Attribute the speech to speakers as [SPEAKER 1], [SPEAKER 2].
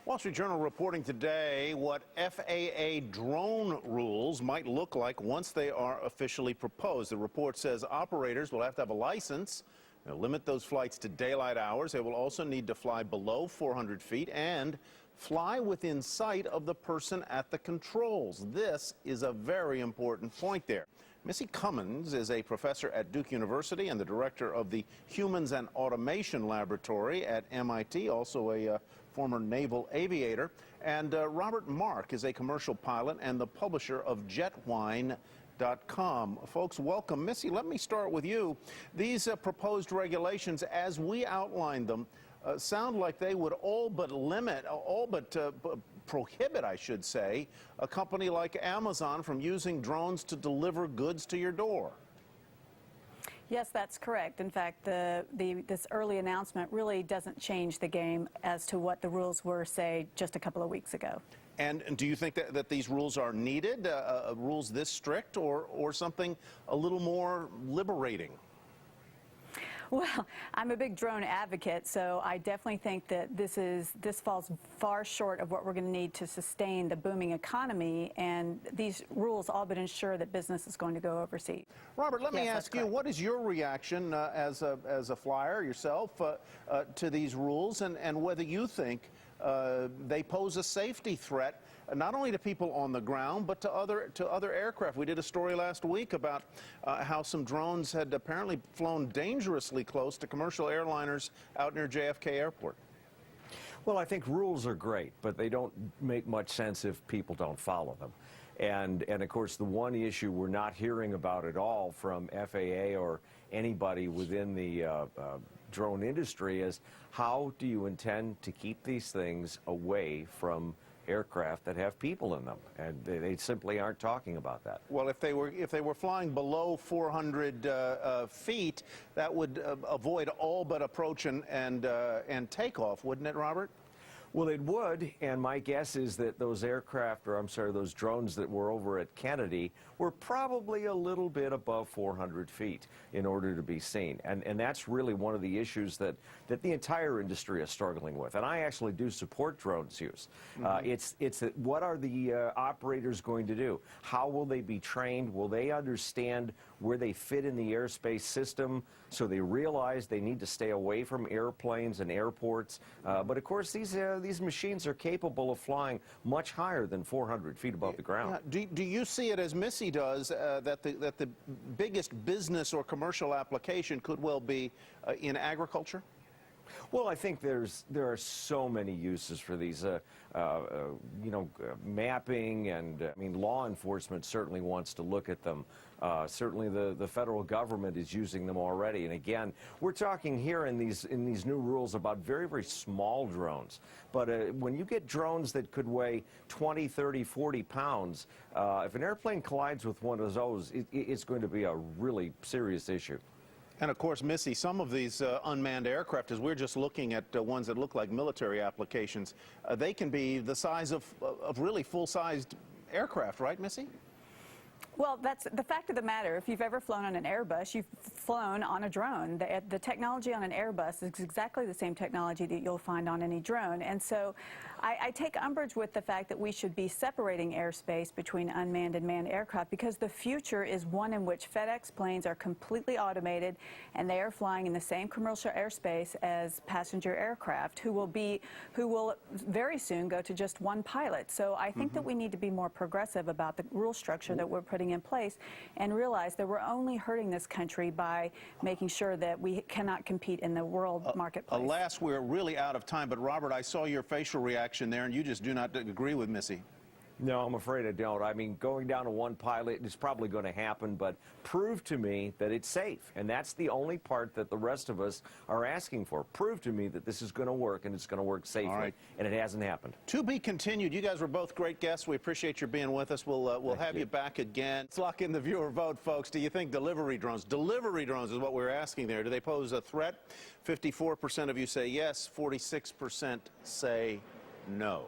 [SPEAKER 1] Wall Street Journal reporting today what FAA drone rules might look like once they are officially proposed. The report says operators will have to have a license. They'll limit those flights to daylight hours. They will also need to fly below 400 feet and fly within sight of the person at the controls. This is a very important point there. Missy Cummins is a professor at Duke University and the director of the Humans and Automation Laboratory at MIT, also a former naval aviator. And Robert Mark is a commercial pilot and the publisher of JetWine.com. Folks, welcome. Missy, let me start with you. These proposed regulations, as we outlined them, sound like they would all but prohibit, I should say, a company like Amazon from using drones to deliver goods to your door.
[SPEAKER 2] Yes, that's correct. In fact, this early announcement really doesn't change the game as to what the rules were, say, just a couple of weeks ago.
[SPEAKER 1] And do you think that these rules are needed, rules this strict, or something a little more liberating?
[SPEAKER 2] Well, I'm a big drone advocate, so I definitely think that this falls far short of what we're going to need to sustain the booming economy, and these rules all but ensure that business is going to go overseas.
[SPEAKER 1] Robert, let me ask you, what is your reaction as a flyer yourself to these rules, and whether you think they pose a safety threat not only to people on the ground but to other aircraft? We did a story last week about how some drones had apparently flown dangerously close to commercial airliners out near JFK Airport.
[SPEAKER 3] Well, I think rules are great, but they don't make much sense if people don't follow them. And of course, the one issue we're not hearing about at all from FAA or anybody within the drone industry is how do you intend to keep these things away from aircraft that have people in them, and they simply aren't talking about that.
[SPEAKER 1] Well, if they were flying below 400 feet, that would avoid all but approach and takeoff, wouldn't it, Robert?
[SPEAKER 3] Well, it would, and my guess is that those aircraft, or I'm sorry, those drones that were over at Kennedy were probably a little bit above 400 feet in order to be seen. And that's really one of the issues that the entire industry is struggling with. And I actually do support drones use. It's what are the operators going to do? How will they be trained? Will they understand where they fit in the airspace system so they realize they need to stay away from airplanes and airports? But of course, these machines are capable of flying much higher than 400 feet above the ground.
[SPEAKER 1] Yeah. Do you see it as Missy does, that the biggest business or commercial application could well be in agriculture?
[SPEAKER 3] Well, I think there are so many uses for these, mapping, and I mean, law enforcement certainly wants to look at them. Certainly the federal government is using them already. And again, we're talking here in these new rules about very, very small drones. But when you get drones that could weigh 20, 30, 40 pounds, if an airplane collides with one of those, it's going to be a really serious issue.
[SPEAKER 1] And of course, Missy, some of these unmanned aircraft, as we're just looking at ones that look like military applications, they can be the size of really full-sized aircraft, right, Missy?
[SPEAKER 2] Well, that's the fact of the matter. If you've ever flown on an Airbus, you've flown on a drone. The technology on an Airbus is exactly the same technology that you'll find on any drone. And so I take umbrage with the fact that we should be separating airspace between unmanned and manned aircraft, because the future is one in which FedEx planes are completely automated and they are flying in the same commercial airspace as passenger aircraft who will very soon go to just one pilot. So I think that we need to be more progressive about the rule structure that we're putting in place and realize that we're only hurting this country by making sure that we cannot compete in the world marketplace.
[SPEAKER 1] Alas, we're really out of time, but Robert, I saw your facial reaction there, and you just do not agree with Missy.
[SPEAKER 3] No, I'm afraid I don't. I mean, going down to one pilot is probably going to happen, but prove to me that it's safe. And that's the only part that the rest of us are asking for. Prove to me that this is going to work and it's going to work safely. All right. And it hasn't happened. To be continued. You guys were both great guests. We appreciate your being with us. We'll have you back again. Let's lock in the viewer vote, folks. Do you think delivery drones is what we're asking there, do they pose a threat? 54% of you say yes, 46% say no.